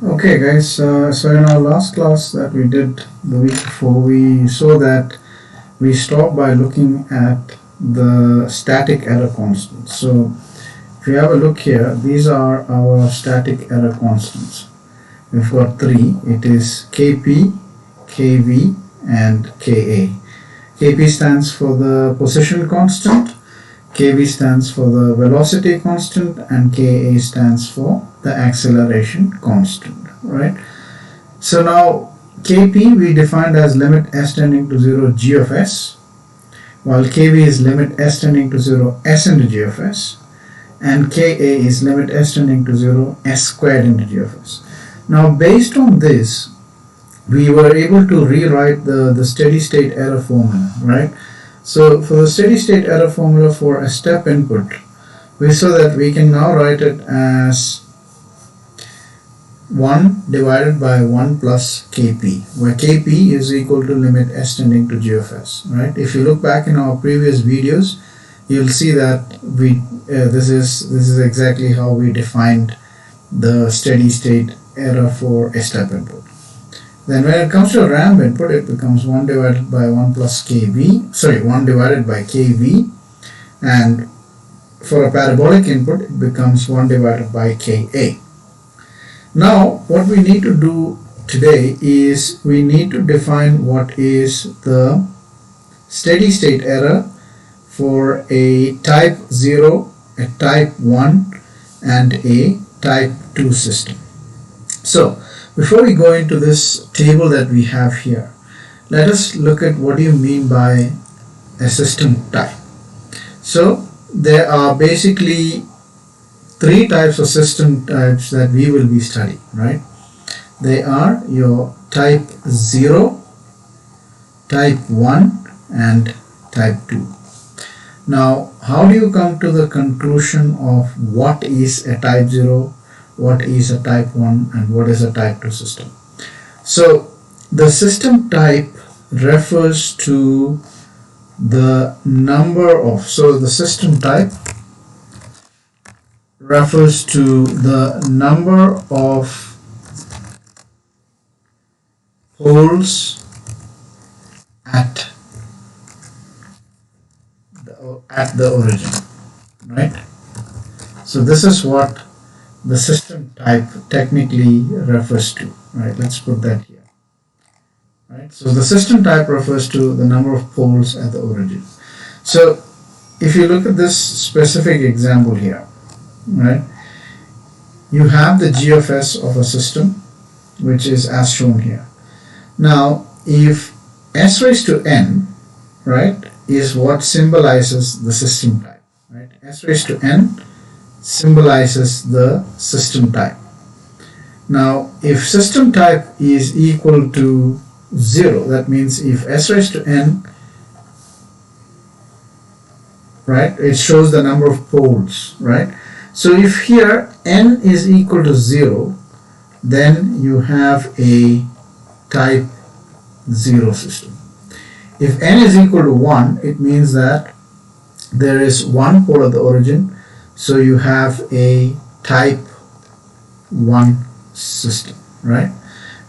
Okay guys, so in our last class that we did the week before, we saw that we stopped by looking at the static error constants. So if you have a look here, these are our static error constants. We've got three. It is Kp, Kv and Ka. Kp stands for the position constant, Kv stands for the velocity constant, and Ka stands for the acceleration constant, right? So now Kp we defined as limit s tending to 0 g of s, while Kv is limit s tending to 0 s into g of s, and Ka is limit s tending to 0 s squared into g of s. Now based on this, we were able to rewrite the steady state error formula, right? So for the steady state error formula for a step input, we saw that we can now write it as 1 divided by 1 plus Kp, where Kp is equal to limit s tending to g of s, right? If you look back in our previous videos, you'll see that this is exactly how we defined the steady state error for a step input. Then when it comes to a ramp input, it becomes 1 divided by 1 plus Kv, 1 divided by Kv, and for a parabolic input, it becomes 1 divided by Ka. Now, what we need to do today is we need to define what is the steady state error for a type 0, a type 1, and a type 2 system. So, before we go into this table that we have here, let us look at what do you mean by a system type. So there are basically three types of system types that we will be studying, right? They are your type 0, type 1 and type 2. Now how do you come to the conclusion of what is a type 0, what is a type 1 and what is a type 2 system? So the system type refers to the number of, so the system type refers to the number of poles at the origin, right? So this is what the system type technically refers to, right? Let's put that here, right? So the system type refers to the number of poles at the origin. So if you look at this specific example here, right, you have the g of s of a system, which is as shown here. Now if s raised to n, right, is what symbolizes the system type, right? S raised to n symbolizes the system type. Now if system type is equal to 0, that means if s raised to n, right, it shows the number of poles, right? So if here n is equal to 0, then you have a type 0 system. If n is equal to 1, it means that there is one pole at the origin, so you have a type 1 system, right?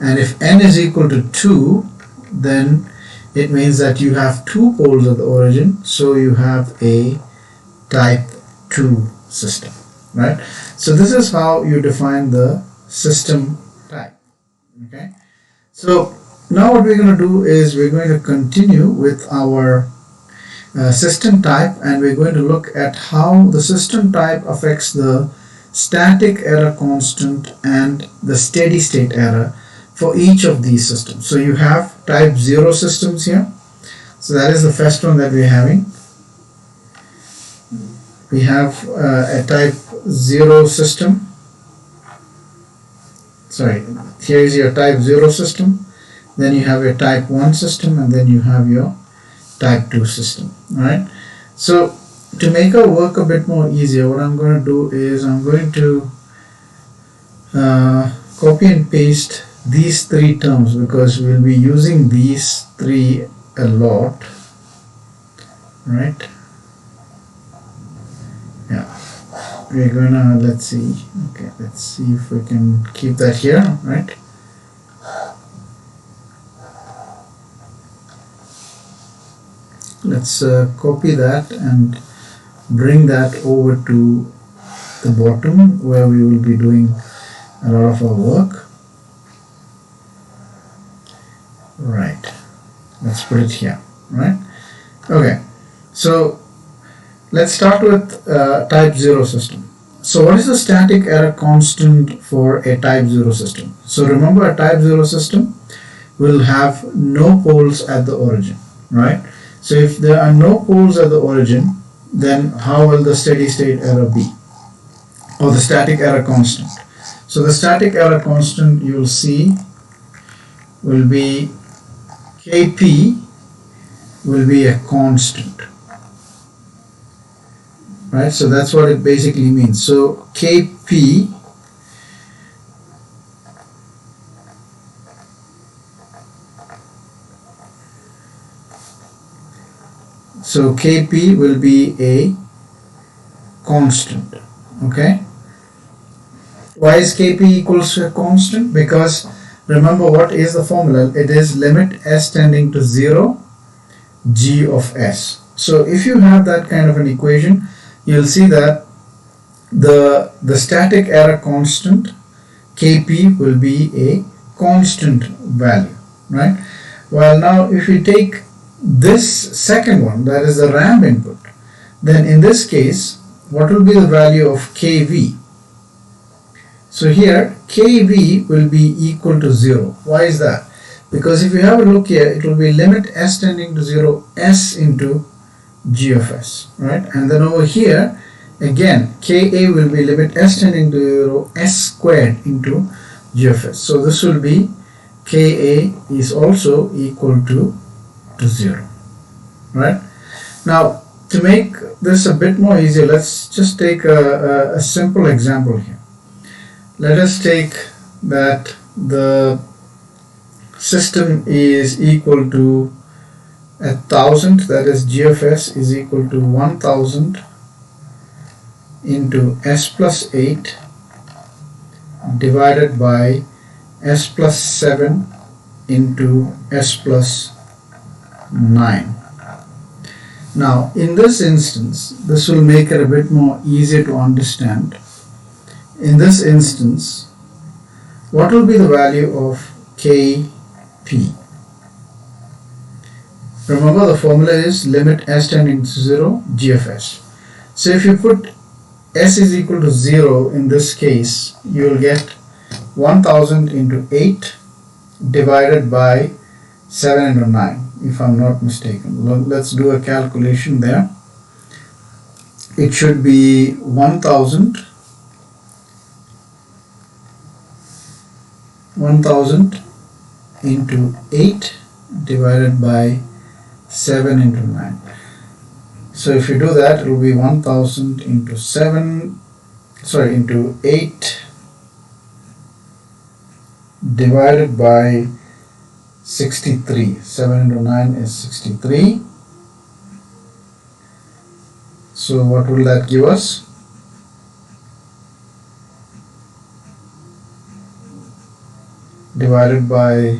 And if n is equal to 2, then it means that you have two poles at the origin, so you have a type 2 system, right? So this is how you define the system type, okay? So now what we're going to do is we're going to continue with our system type, and we're going to look at how the system type affects the static error constant and the steady state error for each of these systems. So you have type 0 systems here. So that is the first one that we're having. We have a type 0 system. Sorry, here is your type 0 system. Then you have your type 1 system, and then you have your type 2 system, right? So to make our work a bit more easier, what I'm going to do is I'm going to copy and paste these three terms, because we'll be using these three a lot, right? Yeah. we're gonna, let's see, okay, let's see if we can keep that here, right? Let's copy that and bring that over to the bottom where we will be doing a lot of our work. Right, let's put it here, right? Okay, so let's start with type 0 system. So what is the static error constant for a type 0 system? So remember, a type 0 system will have no poles at the origin, right? So if there are no poles at the origin, then how will the steady state error be, or the static error constant? So the static error constant, you will see, will be Kp will be a constant, right? So that's what it basically means. So Kp will be a constant. Okay, why is Kp equals to a constant? Because remember, what is the formula? It is limit s tending to 0 g of s. So if you have that kind of an equation, you'll see that the static error constant Kp will be a constant value, right? Well, now if we take this second one, that is the ramp input, then in this case, what will be the value of Kv? So here Kv will be equal to 0. Why is that? Because if you have a look here, it will be limit s tending to 0 s into g of s, right? And then over here again, Ka will be limit s tending to 0 s squared into g of s. So this will be Ka is also equal to 0, right? Now to make this a bit more easier, let's just take a simple example here. Let us take that the system is equal to 1000, that is g of s is equal to 1000 into s plus 8 divided by s plus 7 into s plus 9. Now in this instance, this will make it a bit more easier to understand. In this instance, what will be the value of Kp? Remember, the formula is limit s tending to 0 g of s. So if you put s is equal to 0 in this case, you will get 1000 into 8 divided by 7 into 9, if I'm not mistaken. Let's do a calculation there. It should be 1000 into 8 divided by 7 into 9. So if you do that, it will be 1000 into 8 divided by 63. 7 into 9 is 63. So what will that give us? Divided by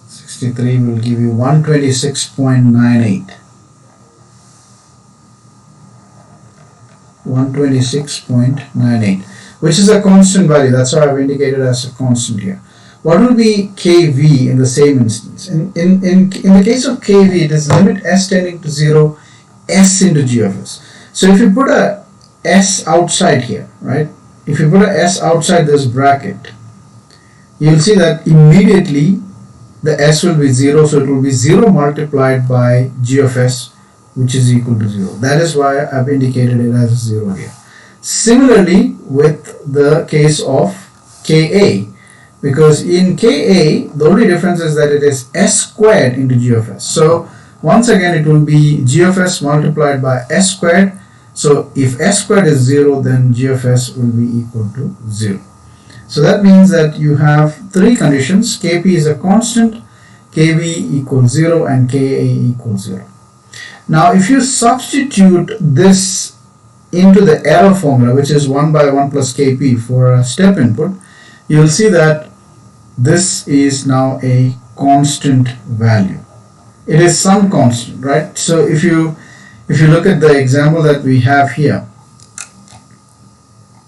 63 will give you 126.98. 126.98, which is a constant value. That's why I've indicated as a constant here. What will be Kv in the same instance? In the case of Kv, it is limit s tending to 0 s into g of s. So if you put a s outside here, right? If you put a s outside this bracket, you'll see that immediately the s will be 0, so it will be 0 multiplied by g of s, which is equal to 0. That is why I've indicated it as 0 here. Similarly with the case of Ka, because in Ka the only difference is that it is s squared into g of s. So once again it will be g of s multiplied by s squared. So if s squared is 0, then g of s will be equal to 0. So that means that you have three conditions. Kp is a constant, Kv equals 0, and Ka equals 0. Now if you substitute this into the error formula, which is 1 by 1 plus kp for a step input, you will see that this is now a constant value. It is some constant, right? So if you look at the example that we have here,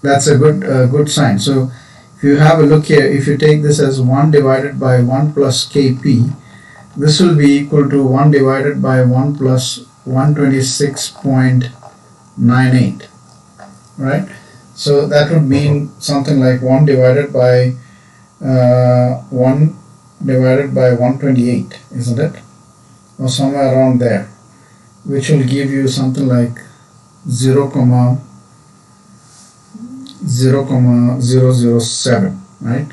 that's a good sign. So if you have a look here, if you take this as 1 divided by 1 plus kp, this will be equal to 1 divided by 1 plus 126.98, right? So that would mean something like 1 divided by 1 divided by 128, isn't it? Or somewhere around there, which will give you something like 0,007, right?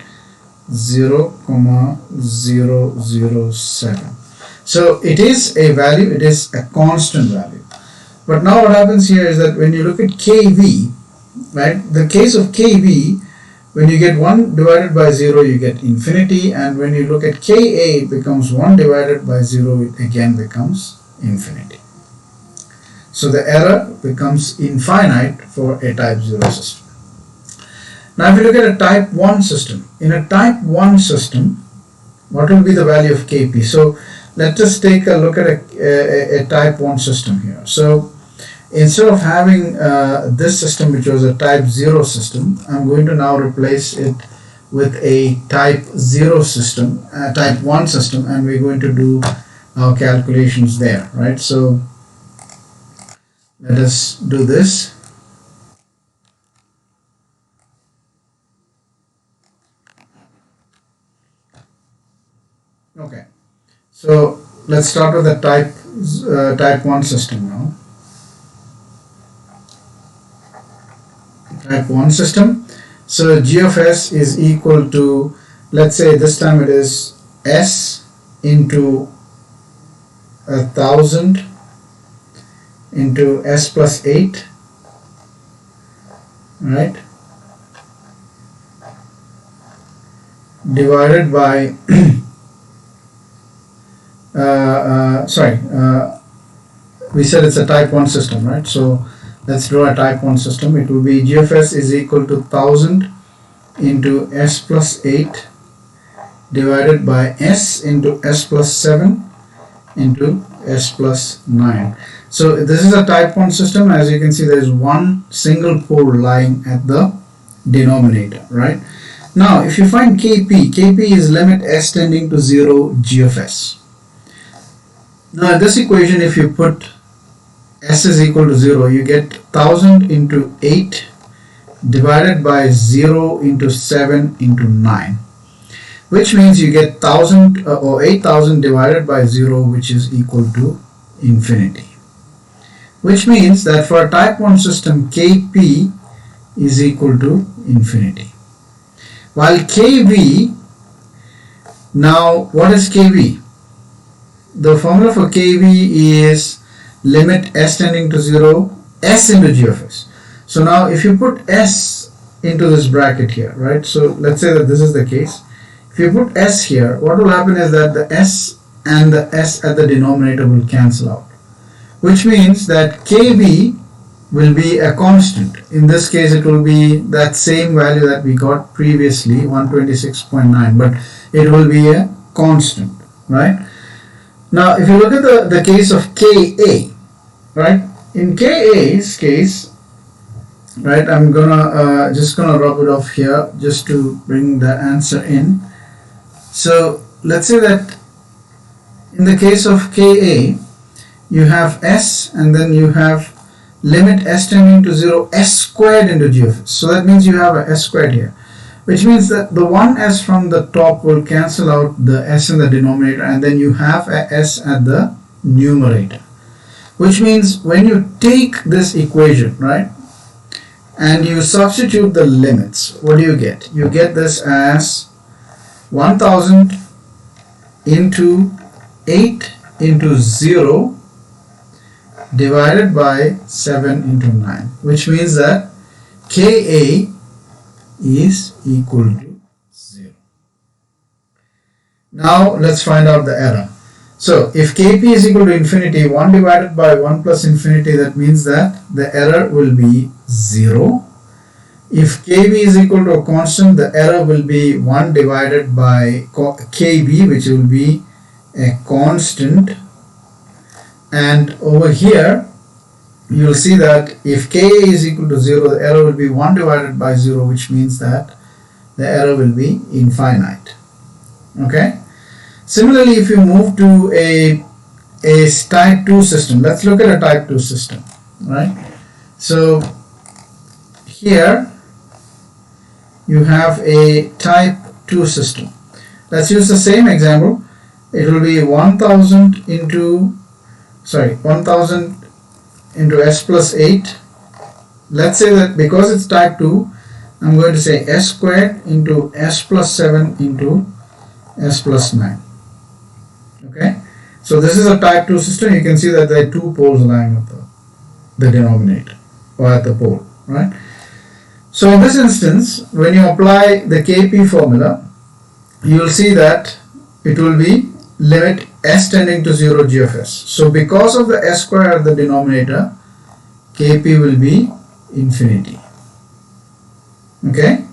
0,007. So it is a value, it is a constant value. But now what happens here is that when you look at kV, right, the case of kV, when you get 1 divided by 0, you get infinity, and when you look at Ka, it becomes 1 divided by 0, it again becomes infinity. So the error becomes infinite for a type 0 system. Now if you look at a type 1 system, in a type 1 system, what will be the value of Kp? So let's just take a look at a type 1 system here. So instead of having this system, which was a type 0 system, I'm going to now replace it with a type 0 system, type 1 system, and we're going to do our calculations there, right? So let us do this. Okay, so let's start with the type 1 system now. Type 1 system. So g of s is equal to, let's say this time it is s into 1000 into s plus 8, right, divided by we said it's a type 1 system, right? So let's draw a type 1 system. It will be g of s is equal to 1000 into s plus 8 divided by s into s plus 7 into s plus 9. So this is a type 1 system. As you can see, there is one single pole lying at the denominator, right? Now if you find Kp is limit s tending to 0 g of s. Now in this equation, if you put s is equal to 0, you get 1000 into 8 divided by 0 into 7 into 9, which means you get 1000 or 8000 divided by 0, which is equal to infinity, which means that for a type 1 system, Kp is equal to infinity. While Kv, now what is Kv? The formula for Kv is limit s tending to 0 s into g of s. So now if you put s into this bracket here, right, so let's say that this is the case. If you put s here, what will happen is that the s and the s at the denominator will cancel out, which means that Kv will be a constant. In this case, it will be that same value that we got previously, 126.9, but it will be a constant, right? Now if you look at the case of Ka, right, in Ka's case, right, I'm gonna just gonna rub it off here just to bring the answer in. So let's say that in the case of Ka, you have s and then you have limit s tending to 0 s squared into g of s. So that means you have a s squared here, which means that the one s from the top will cancel out the s in the denominator, and then you have a s at the numerator, which means when you take this equation, right, and you substitute the limits, what do you get? You get this as 1000 into 8 into 0 divided by 7 into 9, which means that Ka is equal to 0. Now let's find out the error. So if Kp is equal to infinity, 1 divided by 1 plus infinity, that means that the error will be 0. If Kb is equal to a constant, the error will be 1 divided by Kb, which will be a constant. And over here, you will see that if Ka is equal to 0, the error will be 1 divided by 0, which means that the error will be infinite. Okay. Similarly, if you move to a type 2 system, let's look at a type 2 system, right? So here you have a type 2 system. Let's use the same example. It will be 1000 into s plus 8. Let's say that because it's type 2, I'm going to say s squared into s plus 7 into s plus 9. Okay, so this is a type 2 system. You can see that there are two poles lying at the denominator or at the pole, right? So in this instance, when you apply the Kp formula, you will see that it will be limit s tending to 0 g of s. So because of the s square at the denominator, Kp will be infinity. Okay.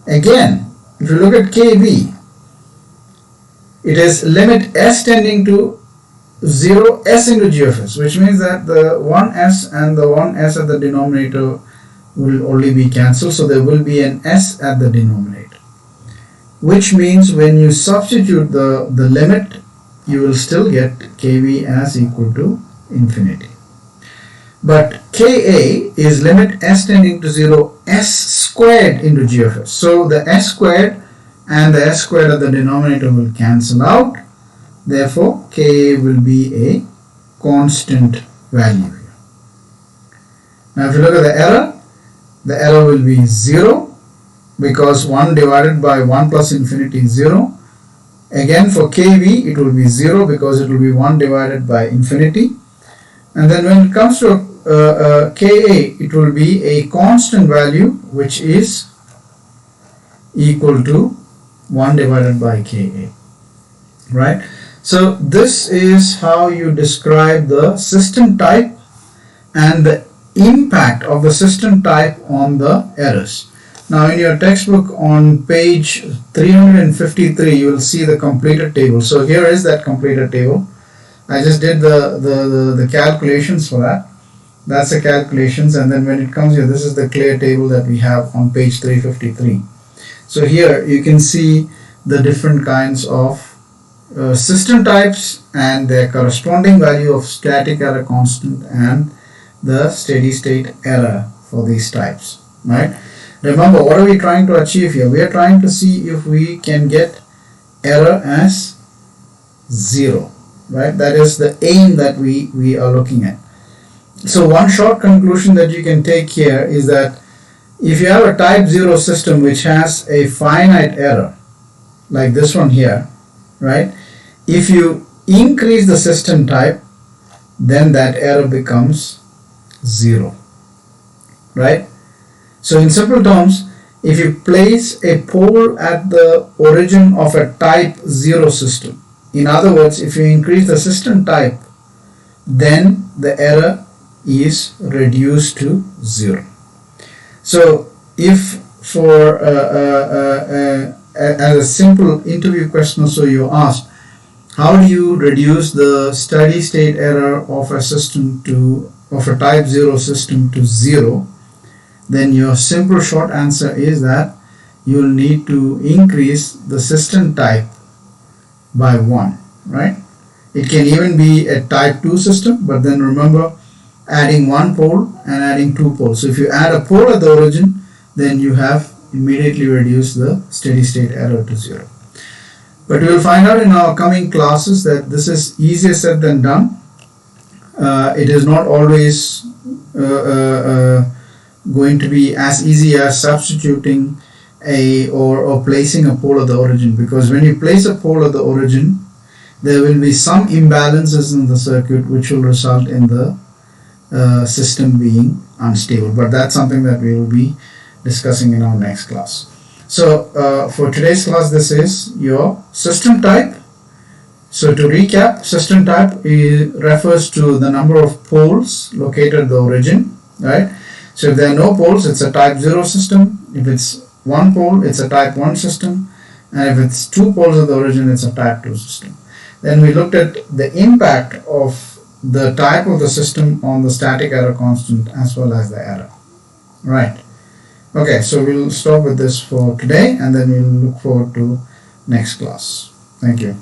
Again, if you look at Kb, it is limit s tending to 0 s into g of s, which means that the 1s and the 1s at the denominator will only be cancelled, so there will be an s at the denominator, which means when you substitute the limit, you will still get Kb as equal to infinity. But Ka is limit s tending to 0 s squared into g of s. So the s squared and the s squared at the denominator will cancel out. Therefore, Ka will be a constant value here. Now if you look at the error will be 0 because 1 divided by 1 plus infinity is 0. Again for Kb it will be 0 because it will be 1 divided by infinity. And then when it comes to Ka, it will be a constant value which is equal to 1 divided by Ka, right? So this is how you describe the system type and the impact of the system type on the errors. Now in your textbook on page 353 you will see the completed table. So here is that completed table. I just did the calculations for that. That's the calculations, and then when it comes here, this is the clear table that we have on page 353. So here you can see the different kinds of system types and their corresponding value of static error constant and the steady state error for these types, right? Remember, what are we trying to achieve here? We are trying to see if we can get error as 0, right? That is the aim that we are looking at. So one short conclusion that you can take here is that if you have a type 0 system which has a finite error like this one here, right? If you increase the system type, then that error becomes 0, right? So in simple terms, if you place a pole at the origin of a type 0 system, in other words, if you increase the system type, then the error is reduced to 0. So if for as a simple interview question also you asked, how do you reduce the steady state error of a system of a type 0 system to 0, then your simple short answer is that you will need to increase the system type by 1, right? It can even be a type 2 system, but then remember, adding one pole and adding two poles. So if you add a pole at the origin, then you have immediately reduced the steady state error to 0. But we will find out in our coming classes that this is easier said than done. It is not always going to be as easy as substituting or placing a pole at the origin, because when you place a pole at the origin, there will be some imbalances in the circuit which will result in the system being unstable. But that's something that we will be discussing in our next class. So for today's class, this is your system type So to recap, system type refers to the number of poles located at the origin, right? So if there are no poles, it's a type 0 system. If it's one pole, it's a type 1 system. And if it's two poles at the origin, it's a type 2 system. Then we looked at the impact of the type of the system on the static error constant as well as the error. Right. Okay, so we'll stop with this for today, and then we'll look forward to next class. Thank you.